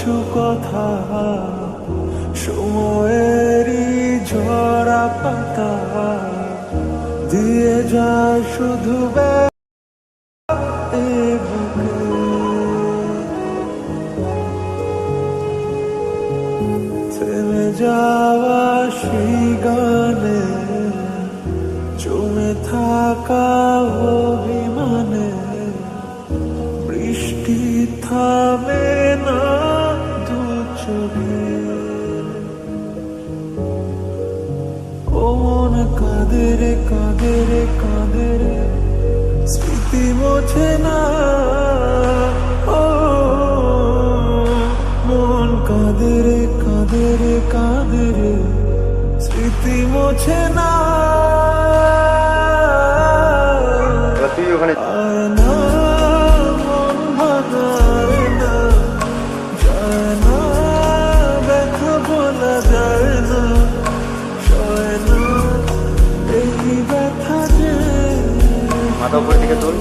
কিছু কথা সময়েরই ঝরা পাতা দিয়ে যায় শুধু থেমে যাওয়া সেই গানে জমে থাকা অভিমানে বৃষ্টি থামে না দু চোখে। ও মন কাঁদে রে কাঁদে রে কাঁদে রে স্মৃতি মোছে না। ও মন কাঁদে রে কাঁদে রে কাঁদে রে স্মৃতি মোছে না। তুই ওখানে আয় না মন ভাঙায় না, যায় না ব্যথা বলা যায় না, সয় না এই ব্যথা যে মাথা উপর দিকে তোল।